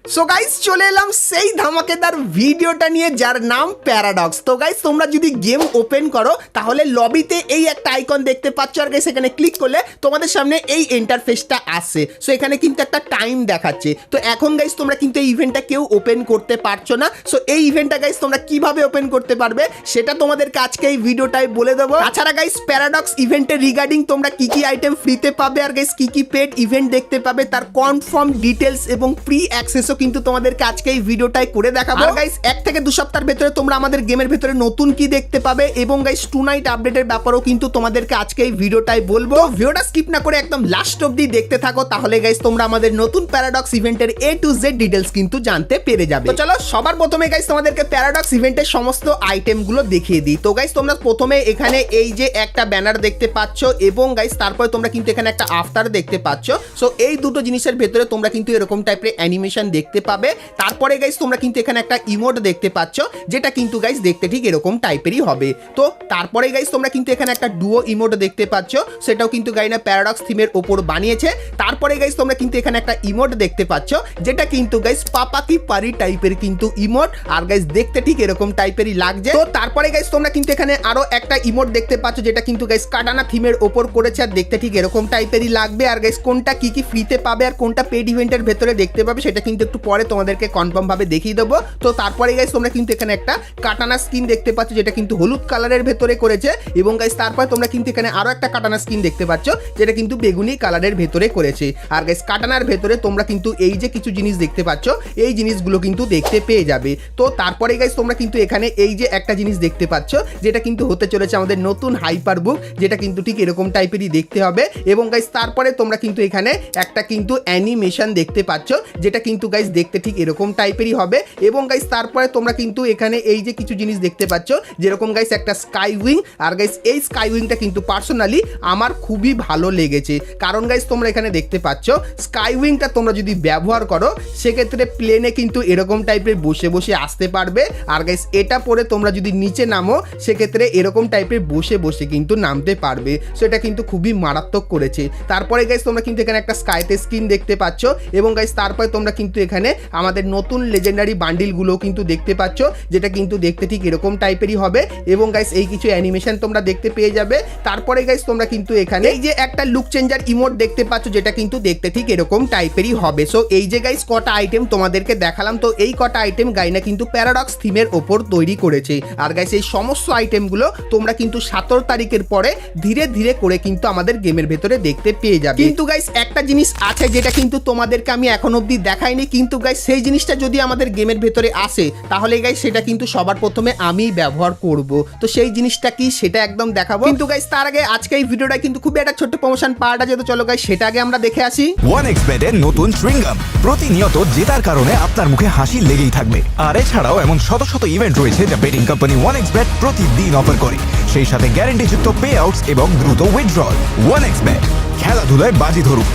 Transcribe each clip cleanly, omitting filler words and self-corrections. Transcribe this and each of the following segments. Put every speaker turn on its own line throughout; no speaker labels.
So guys চলে এলাম সেই ধামাকেদার ভিডিওটা নিয়ে যার নাম প্যারাডক্স। তো গাইস তোমরা যদি গেম ওপেন করো তাহলে লবিতে এই একটা আইকন দেখতে পাচ্ছ, আর গাইস এখানে ক্লিক করলে তোমাদের সামনে এই ইন্টারফেসটা আসে। সো এখানে কিন্তু একটা টাইম দেখাচ্ছে। তো এখন গাইস তোমরা কিন্তু এই ইভেন্টটা কেউ ওপেন করতে পারছো না। সো এই ইভেন্টটা গাইস তোমরা কিভাবে ওপেন করতে পারবে সেটা তোমাদেরকে আজকে এই ভিডিওটাই বলে দেবো। তাছাড়া গাইস প্যারাডক্স ইভেন্টের রিগার্ডিং তোমরা কি কি আইটেম ফ্রিতে পাবে, আর গাইস কি কি পেড ইভেন্ট দেখতে পাবে তার কনফার্ম ডিটেলস এবং প্রি অ্যাক্সেস কিন্তু তোমাদেরকে আজকে এই ভিডিওটাই করে দেখাবো। আর গাইস 1 থেকে 2 সপ্তাহের ভেতরে তোমরা আমাদের গেমের ভেতরে নতুন কি দেখতে পাবে এবং গাইস টু নাইট আপডেটের ব্যাপারেও কিন্তু তোমাদেরকে আজকে এই ভিডিওটাই বলবো। ভিডিওটা স্কিপ না করে একদম লাস্ট অবধি দেখতে থাকো, তাহলে গাইস তোমরা আমাদের নতুন প্যারাডক্স ইভেন্টের A to Z ডিটেলস কিন্তু জানতে পেরে যাবে। তো চলো সবার প্রথমে গাইস তোমাদেরকে প্যারাডক্স ইভেন্টের সমস্ত আইটেমগুলো দেখিয়ে দিই। তো গাইস তোমরা প্রথমে এখানে এই যে একটা ব্যানার দেখতে পাচ্ছ এবং গাইস তারপরে তোমরা কিন্তু এখানে একটা আফটার দেখতে পাচ্ছ। সো এই দুটো জিনিসের ভেতরে তোমরা কিন্তু এরকম টাইপের অ্যানিমেশন দেখতে পাবে। তারপরে গাইস তোমরা কিন্তু এখানে একটা ইমোট দেখতে পাচ্ছ, যেটা কিন্তু গাইস দেখতে ঠিক এরকম টাইপেরই হবে। তো তারপরে গাইস তোমরা কিন্তু এখানে একটা ডুও ইমোট দেখতে পাচ্ছ, সেটাও কিন্তু গাইনা প্যারাডক্স থিমের ওপর বানিয়েছে। তারপরে গাইস তোমরা কিন্তু এখানে একটা ইমোট দেখতে পাচ্ছ, যেটা কিন্তু গাইস পাপা কি পারি টাইপের কিন্তু ইমোট, আর গাইস দেখতে ঠিক এরকম টাইপেরই লাগছে। তো তারপরে গাইস তোমরা কিন্তু এখানে আরো একটা ইমোট দেখতে পাচ্ছ, যেটা কিন্তু গাইস কাটানা থিমের ওপর করেছে, আর দেখতে ঠিক এরকম টাইপেরই লাগবে। আর গাইস কোনটা কি কি ফ্রিতে পাবে আর কোনটা পেড ইভেন্টের ভেতরে দেখতে পাবে সেটা কিন্তু একটু পরে তোমাদেরকে কনফার্ম ভাবে দেখিয়ে দেবো। তো তারপরে গাইস তোমরা কিন্তু এখানে একটা কাটানা স্কিন দেখতে পাচ্ছ, যেটা কিন্তু হলুদ কালারের ভেতরে করেছে, এবং গাইস তারপরে তোমরা কিন্তু এখানে আরো একটা কাটানা স্কিন দেখতে পাচ্ছ, যেটা কিন্তু বেগুনি কালারের ভেতরে করেছে। আর গাইস কাটানার ভেতরে তোমরা কিন্তু এই যে কিছু জিনিস দেখতে পাচ্ছ, এই জিনিসগুলো কিন্তু দেখতে পেয়ে যাবে। তো তারপরে গাইস তোমরা কিন্তু এখানে এই যে একটা জিনিস দেখতে পাচ্ছ, যেটা কিন্তু হতে চলেছে আমাদের নতুন হাইপার বুক, যেটা কিন্তু ঠিক এরকম টাইপেরই দেখতে হবে। এবং গাইস তারপরে তোমরা কিন্তু এখানে একটা কিন্তু অ্যানিমেশন দেখতে পাচ্ছ, যেটা কিন্তু গাইস দেখতে ঠিক এরকম টাইপেরই হবে। এবং গাইস তারপরে তোমরা কিন্তু এখানে এই যে কিছু জিনিস দেখতে পাচ্ছ, যেরকম গাইস একটা স্কাই উইং। আর গাইস এই স্কাই উইংটা কিন্তু পার্সোনালি আমার খুবই ভালো লেগেছে, কারণ গাইস তোমরা এখানে দেখতে পাচ্ছ স্কাই উইংটা তোমরা যদি ব্যবহার করো সেক্ষেত্রে প্লেনে কিন্তু এরকম টাইপের বসে বসে আসতে পারবে। আর গাইস এটা পরে তোমরা যদি নিচে নামো সেক্ষেত্রে এরকম টাইপের বসে বসে কিন্তু নামতে পারবে। সেটা কিন্তু খুবই মারাত্মক করেছে। তারপরে গাইস তোমরা কিন্তু এখানে একটা স্কাইতে স্কিন দেখতে পাচ্ছ, এবং গাইস তারপরে তোমরা কিন্তু এখানে আমাদের নতুন লেজেন্ডারি বান্ডিলগুলো কিন্তু দেখতে পাচ্ছ, যেটা কিন্তু দেখতে ঠিক এরকম টাইপেরই হবে। এবং গাইস এই কিছু অ্যানিমেশন তোমরা দেখতে পেয়ে যাবে। তারপরে গাইস তোমরা কিন্তু এখানে এই যে একটা লুক চেঞ্জার ইমোট দেখতে পাচ্ছ, যেটা কিন্তু দেখতে ঠিক এরকম টাইপেরই হবে। সো এই যে গাইস কটা আইটেম তোমাদেরকে দেখালাম, তো এই কটা আইটেম গাইনা কিন্তু প্যারাডক্স থিমের ওপর তৈরি করেছে। আর গাইস এই সমস্ত আইটেমগুলো তোমরা কিন্তু 17 তারিখের পরে ধীরে ধীরে করে কিন্তু আমাদের গেমের ভেতরে দেখতে পেয়ে যাবে। কিন্তু গাইস একটা জিনিস আছে যেটা কিন্তু তোমাদেরকে আমি এখন অবধি দেখাইনি, কিন্তু গাইস সেই জিনিসটা যদি আমাদের গেমের ভেতরে আসে তাহলে গাইস সেটা কিন্তু সবার প্রথমে আমি ব্যবহার করব। তো সেই জিনিসটা কি সেটা একদম দেখাবো। কিন্তু গাইস তার আগে আজকে এই ভিডিওটা কিন্তু খুব একটা ছোট্ট প্রমোশন পার্ট আছে, তো চলো গাইস সেটা আগে আমরা দেখে আসি।
1xbet এর নতুন চুইংগাম প্রতিনিয়ত জেতার কারণে আপনার মুখে হাসি লেগেই থাকবে। আর এছাড়াও এমন শত শত ইভেন্ট রয়েছে যা বেটিং কোম্পানি 1xbet প্রতিদিন অফার করে, সেই সাথে গ্যারান্টিযুক্ত পে আউটস এবং দ্রুত উইথড্রল। 1xbet খেলাধুলায় বাজি ধরুন,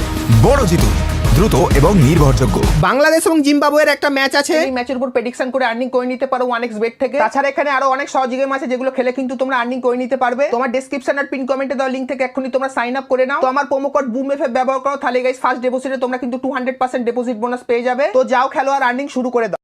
বড় জিতুন, দ্রুত এবং নির্ভরযোগ্য।
বাংলাদেশ এবং জিম্বাবুয়ের একটা ম্যাচ আছে, এই ম্যাচের উপর প্রেডিকশন করে আর্নিং করে নিতে পারো 1xbet থেকে। তাছাড়া এখানে আরো অনেক সহজ গেম আছে যেগুলো খেলে কিন্তু তোমরা আর্নিং করে নিতে পারবে। তোমার ডেসক্রিপশন আর পিন কমেন্টে দেওয়া লিংক থেকে এখনই তোমরা সাইন আপ করে নাও। তো আমার প্রোমো কোড বুমএফএফ ব্যবহার করো, তাহলে গাইস ফার্স্ট ডিপোজিটে তোমরা কিন্তু 200% ডিপোজিট বোনাস পেয়ে যাবে। তো যাও খেলো আর আর্নিং শুরু করে দাও।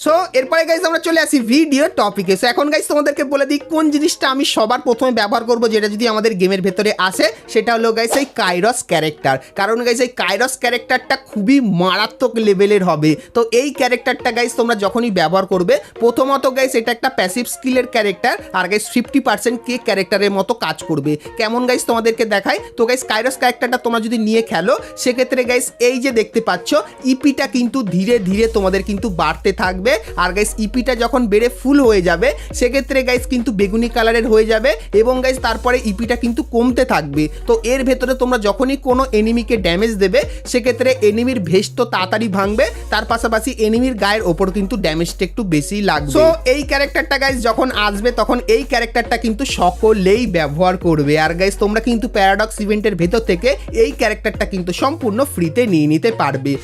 সো এরপরে গাইস আমরা চলে আসি ভিডিও টপিকে। সো এখন গাইস তোমাদেরকে বলে দিই কোন জিনিসটা আমি সবার প্রথমে ব্যবহার করব, যেটা যদি আমাদের গেমের ভেতরে আসে, সেটা হলো গাইস এই কাইরস ক্যারেক্টার। কারণ গাইস এই কাইরস ক্যারেক্টারটা খুবই মারাত্মক লেভেলের হবে। তো এই ক্যারেক্টারটা গাইস তোমরা যখনই ব্যবহার করবে, প্রথমত গাইস এটা একটা প্যাসিভ স্কিলের ক্যারেক্টার, আর গাইস 50% কে ক্যারেক্টারের মতো কাজ করবে। কেমন গাইস তোমাদেরকে দেখাই। তো গাইস কাইরস ক্যারেক্টারটা তোমরা যদি নিয়ে খেলো সেক্ষেত্রে গাইস এই যে দেখতে পাচ্ছ ইপিটা কিন্তু ধীরে ধীরে তোমাদের কিন্তু বাড়তে থাকবে। আর গাইস ইপিটা যখন বেড়ে ফুল হয়ে যাবে সেক্ষেত্রে গাইস কিন্তু বেগুনি কালারের হয়ে যাবে, এবং গাইস তারপরে ইপিটা কিন্তু কমতে থাকবে। তো এর ভেতরে তোমরা যখনই কোনো এনিমিকে ড্যামেজ দেবে সেক্ষেত্রে এনিমির ভেস্ট তো তাড়াতাড়ি ভাঙবে, তার পাশাপাশি এনিমির গায়ের ওপর কিন্তু ড্যামেজটা একটু বেশি লাগবে। সো এই ক্যারেক্টারটা গাইস যখন আসবে তখন এই ক্যারেক্টারটা কিন্তু সকলেই ব্যবহার করবে। আর গাইস তোমরা কিন্তু প্যারাডক্স ইভেন্টের ভেতর থেকে এই ক্যারেক্টারটা কিন্তু সম্পূর্ণ ফ্রিতে নিয়ে নিতে পারবে।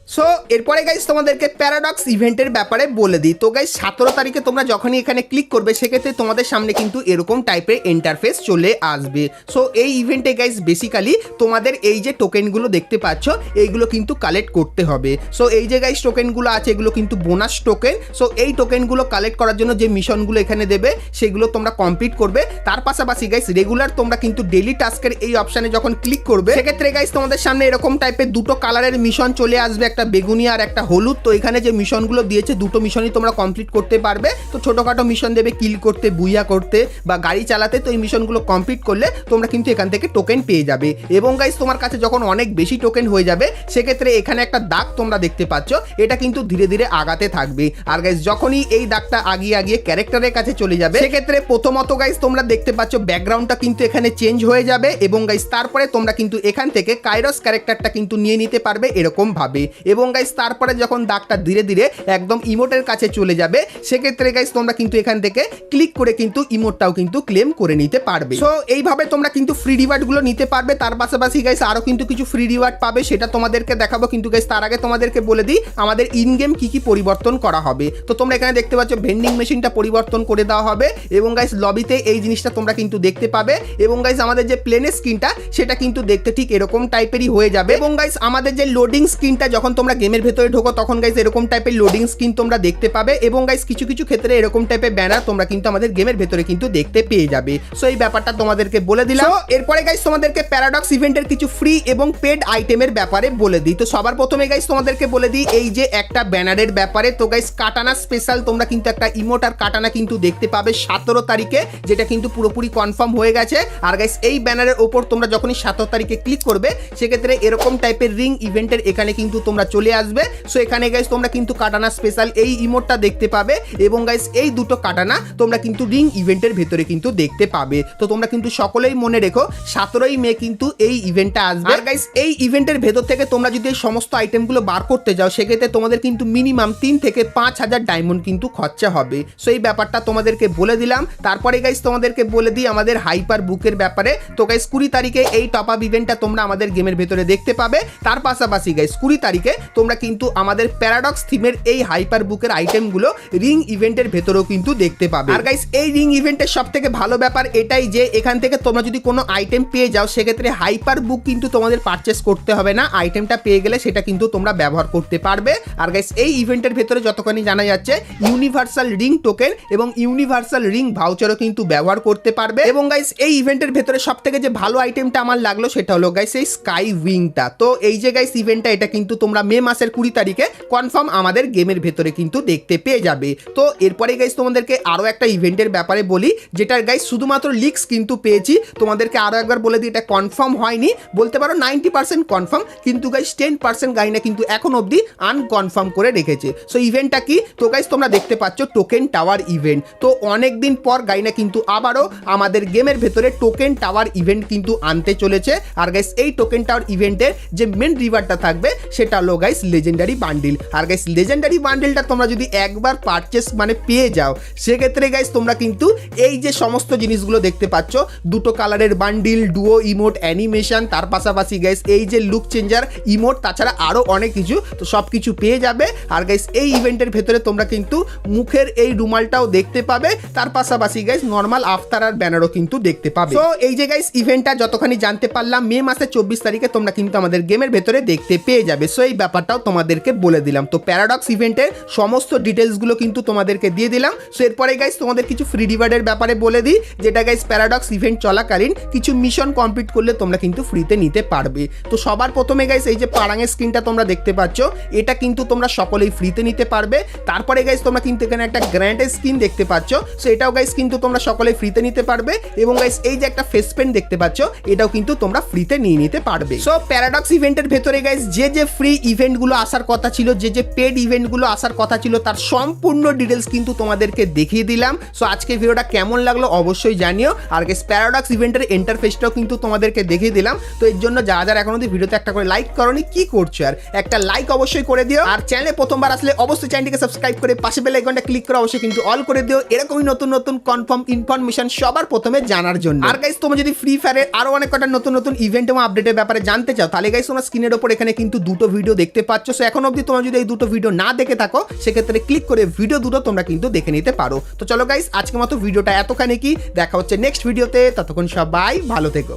সো এরপরে গাইস তোমাদেরকে প্যারাডক্স ইভেন্টের ব্যাপারে বলে দিই। তো গাইস 17 তারিখে তোমরা যখনই এখানে ক্লিক করবে সেক্ষেত্রে তোমাদের সামনে কিন্তু এরকম টাইপের ইন্টারফেস চলে আসবে। সো এই ইভেন্টে গাইস বেসিক্যালি তোমাদের এই যে টোকেনগুলো দেখতে পাচ্ছ এইগুলো কিন্তু কালেক্ট করতে হবে। সো এই যে গাইস টোকেনগুলো আছে এগুলো কিন্তু বোনাস টোকেন। সো এই টোকেনগুলো কালেক্ট করার জন্য যে মিশনগুলো এখানে দেবে সেগুলো তোমরা কমপ্লিট করবে। তার পাশাপাশি গাইস রেগুলার তোমরা কিন্তু ডেইলি টাস্কের এই অপশানে যখন ক্লিক করবে সেক্ষেত্রে গাইস তোমাদের সামনে এরকম টাইপের দুটো কালারের মিশন চলে আসবে, একটা বেগুনি আর একটা হলুদ। তো এখানে যে মিশনগুলো দিয়েছে দুটো মিশনই তোমরা কমপ্লিট করতে পারবে। তো ছোটোখাটো মিশন দেবে কিল করতে, বুইয়া করতে বা গাড়ি চালাতে। তো এই মিশনগুলো কমপ্লিট করলে তোমরা কিন্তু এখান থেকে টোকেন পেয়ে যাবে। এবং গাইস তোমার কাছে যখন অনেক বেশি টোকেন হয়ে যাবে সেক্ষেত্রে এখানে একটা দাগ তোমরা দেখতে পাচ্ছ, এটা কিন্তু ধীরে ধীরে আগাতে থাকবে। আর গাইস যখনই এই দাগটা আগিয়ে আগিয়ে ক্যারেক্টারের কাছে চলে যাবে সেক্ষেত্রে প্রথমত গাইস তোমরা দেখতে পাচ্ছ ব্যাকগ্রাউন্ডটা কিন্তু এখানে চেঞ্জ হয়ে যাবে। এবং গাইস তারপরে তোমরা কিন্তু এখান থেকে কাইরস ক্যারেক্টারটা কিন্তু নিয়ে নিতে পারবে এরকম ভাবে। এবং গাইস তারপরে যখন দাগটা ধীরে ধীরে একদম ইমোটের কাছে চলে যাবে সেক্ষেত্রে গাইস তোমরা কিন্তু এখান থেকে ক্লিক করে কিন্তু ইমোটটাও কিন্তু ক্লেম করে নিতে পারবে। সো এইভাবে তোমরা কিন্তু ফ্রি রিওয়ার্ডগুলো নিতে পারবে। তার পাশাপাশি গাইস আরও কিন্তু কিছু ফ্রি রিওয়ার্ড পাবে, সেটা তোমাদেরকে দেখাবো। কিন্তু গাইস তার আগে তোমাদেরকে বলে দিই আমাদের ইন গেম কি কি পরিবর্তন করা হবে। তো তোমরা এখানে দেখতে পাচ্ছ ভেন্ডিং মেশিনটা পরিবর্তন করে দেওয়া হবে। এবং গাইস লবিতে এই জিনিসটা তোমরা কিন্তু দেখতে পাবে। এবং গাইস আমাদের যে প্লেনের স্ক্রিনটা সেটা কিন্তু দেখতে ঠিক এরকম টাইপেরই হয়ে যাবে। এবং গাইস আমাদের যে লোডিং স্ক্রিনটা যখন তোমরা গেমের ভেতরে ঢোকো তখন গাইস এরকম টাইপের লোডিং স্ক্রিন তোমরা দেখতে পাবে। এবং গাইস কিছু কিছু ক্ষেত্রে এরকম টাইপের ব্যানার তোমরা কিন্তু আমাদের গেমের ভেতরে কিন্তু দেখতে পেয়ে যাবে। সো এই ব্যাপারটা তোমাদেরকে বলে দিলাম। এরপরে গাইস তোমাদেরকে প্যারাডক্স ইভেন্টের কিছু ফ্রি এবং পেড আইটেমের ব্যাপারে বলে দিই। তো সবার প্রথমে গাইস তোমাদেরকে বলে দিই এই যে একটা ব্যানারের ব্যাপারে। তো গাইস কাটানা স্পেশাল তোমরা কিন্তু একটা ইমোট আর কাটানা কিন্তু দেখতে পাবে 17 তারিখে, যেটা কিন্তু পুরোপুরি কনফার্ম হয়ে গেছে। আর গাইস এই ব্যানারের ওপর তোমরা যখনই 17 তারিখে ক্লিক করবে সেক্ষেত্রে এরকম টাইপের রিং ইভেন্টের এখানে কিন্তু তোমরা চলে আসবে। সো এখানে গাইস তোমরা কিন্তু কাটানা স্পেশাল এই ইমোটটা দেখতে পাবে। এবং গাইস এই দুটো কাটানা তোমরা কিন্তু রিং ইভেন্টের ভেতরে কিন্তু দেখতে পাবে। তো তোমরা কিন্তু সকলেই মনে রেখো 17ই মে কিন্তু এই ইভেন্টটা আসবে। আর গাইস এই ইভেন্টের ভেতর থেকে তোমরা যদি এই সমস্ত আইটেমগুলো বার করতে যাও সেক্ষেত্রে তোমাদের কিন্তু মিনিমাম 3 থেকে 5,000 ডায়মন্ড কিন্তু খরচা হবে। সো এই ব্যাপারটা তোমাদেরকে বলে দিলাম। তারপরে গাইস তোমাদেরকে বলে দিই আমাদের হাইপার বুকের ব্যাপারে। তো গাইস 20 তারিখে এই টপ আপ ইভেন্টটা তোমরা আমাদের গেমের ভেতরে দেখতে পাবে। তার পাশাপাশি গাইস 20 তারিখে তোমরা কিন্তু আমাদের প্যারাডক্স থিমের এই হাইপার বুকের আইটেমগুলো রিং ইভেন্টের ভেতরেও কিন্তু দেখতে পাবে। আর গাইস এই রিং ইভেন্টের সব থেকে ভালো ব্যাপার এটাই যে এখান থেকে তোমরা যদি কোনো আইটেম পেয়ে যাও সেক্ষেত্রে হাইপার বুক কিন্তু তোমাদের পারচেস করতে হবে না। আইটেমটা পেয়ে গেলে সেটা কিন্তু তোমরা ব্যবহার করতে পারবে। আর গাইস এই ইভেন্টের ভেতরে যতখানি জানা যাচ্ছে ইউনিভার্সাল রিং টোকেন এবং ইউনিভার্সাল রিং ভাউচারও কিন্তু ব্যবহার করতে পারবে। এবং গাইস এই ইভেন্টের ভেতরে সব থেকে যে ভালো আইটেমটা আমার লাগলো সেটা হলো গাইস এই স্কাই উইংটা। তো এই যে গাইস ইভেন্টটা এটা কিন্তু তোমরা মে মাসের 20 তারিখে কনফার্ম আমাদের গেমের ভেতরে কিন্তু দেখতে পেয়ে যাবে। তো এরপরে গাইস তোমাদেরকে আরও একটা ইভেন্টের ব্যাপারে বলি, যেটার গাইস শুধুমাত্র লিক্স কিন্তু পেয়েছি। তোমাদেরকে আরও একবার বলে দিই এটা কনফার্ম হয়নি, বলতে পারো 90% কনফার্ম, কিন্তু গাইস 10% গাইনা কিন্তু এখন অবধি আনকনফার্ম করে রেখেছে। সো ইভেন্টটা কি? তো গাইস তোমরা দেখতে পাচ্ছ টোকেন টাওয়ার ইভেন্ট। তো অনেক দিন পর গাইনা কিন্তু আবারও আমাদের গেমের ভেতরে টোকেন টাওয়ার ইভেন্ট কিন্তু আনতে চলেছে। আর গাইস এই টোকেন টাওয়ার ইভেন্টের যে মেন রিওয়ার্ডটা থাকবে সেটা হলো গাইস লেজেন্ডারি বান্ডিল। আর গাইস লেজেন্ডারি বান্ডিলটা তোমরা যদি একবার পারচেস মানে পেয়ে যাও সেক্ষেত্রে গাইস তোমরা কিন্তু এই যে সমস্ত জিনিসগুলো দেখতে পাচ্ছ দুটো কালারের বান্ডিল, ডুও ইমোট, অ্যানিমেশন, তার পাশাপাশি গাইস এই যে লুক চেঞ্জার ইমোট, তাছাড়া আরও অনেক কিছু, তো সব কিছু পেয়ে যাবে। আর গাইস এই ইভেন্টের ভেতরে তোমরা কিন্তু মুখের এই রুমালটাও দেখতে পাবে। তার পাশাপাশি গাইস নর্মাল আফতার আর ব্যানারও কিন্তু দেখতে পাবে। তো এই যে গাইস ইভেন্টটা যতখানি জানতে পারলাম মে মাসের 24 তারিখে তোমরা কিন্তু আমাদের গেমের ভেতরে দেখতে পেয়ে যাবে। সো এই ব্যাপারটাও তোমাদেরকে বলে দিলাম। তো প্যারাডক্স ইভেন্টের সমস্ত ডিটেলসগুলো কিন্তু তোমাদেরকে দিয়ে দিলাম। সো এরপরে গাইস তোমাদের কিছু ফ্রি রিওয়ার্ডের ব্যাপারে বলে দিই, যেটা গাইস প্যারাডক্স ইভেন্ট চলাকালীন কিছু মিশন কমপ্লিট করলে তোমরা কিন্তু ফ্রিতে নিতে পারবে। তো সবার প্রথমে গাইস এই যে পারাঙের স্ক্রিনটা তোমরা দেখতে পাচ্ছ এটা কিন্তু তোমরা সকলেই ফ্রিতে নিতে পারবে। তারপরে গাইস তোমরা কিন্তু এখানে একটা গ্র্যান্ডের স্কিন দেখতে পাচ্ছ, সো এটাও গাইস কিন্তু তোমরা সকলেই ফ্রিতে নিতে পারবে। এবং গাইস এই যে একটা ফেস পেন দেখতে পাচ্ছ এটাও কিন্তু তোমরা ফ্রিতে নিয়ে নিতে পারবে। সো প্যারাডক্স ইভেন্টের ভেতরে গাইস যে যে ফ্রি ইভেন্টগুলো আসার কথা ছিল, যে যে পেড ইভেন্টগুলো আসার কথা ছিল তার সম্পূর্ণ ডিটেলস কিন্তু তোমাদেরকে দেখিয়ে দিলাম। সো আজকে ভিডিওটা কেমন লাগলো অবশ্যই জানিও। আর গাইস প্যারাডক্স ইভেন্টের ইন্টারফেসটাও কিন্তু তোমাদেরকে দেখিয়ে দিলাম। তো এর জন্য যারা যারা এখনো ভিডিওতে একটা করে লাইক করোনি কি করছো, আর একটা লাইক অবশ্যই করে দিও। আর চ্যানেলে প্রথমবার আসলে অবশ্যই চ্যানেলটিকে সাবস্ক্রাইব করে পাশে বেল আইকনটা ক্লিক করে অবশ্যই কিন্তু অল করে দিও, এরকমই নতুন নতুন কনফার্ম ইনফরমেশন সবার প্রথমে জানার জন্য। আর গাইস তোমরা যদি ফ্রি ফায়ারের আরো অনেক কটা নতুন নতুন ইভেন্ট এবং আপডেটের ব্যাপারে জানতে চাও তাহলে গাইস তোমরা স্ক্রিনের উপর এখানে কিন্তু দুটো ভিডিও দেখতে পাচ্ছ। সো এখন অবধি তোমরা যদি এই দুটো ভিডিও না দেখে থাকো সেক্ষেত্রে ক্লিক করে ভিডিও দুটো তোমরা কিন্তু দেখে নিতে পারো। তো চলো গাইস, আজকের মতো ভিডিওটা এতখানি কি, দেখা হচ্ছে নেক্সট ভিডিওতে, ততক্ষণ সবাই ভালো থেকো।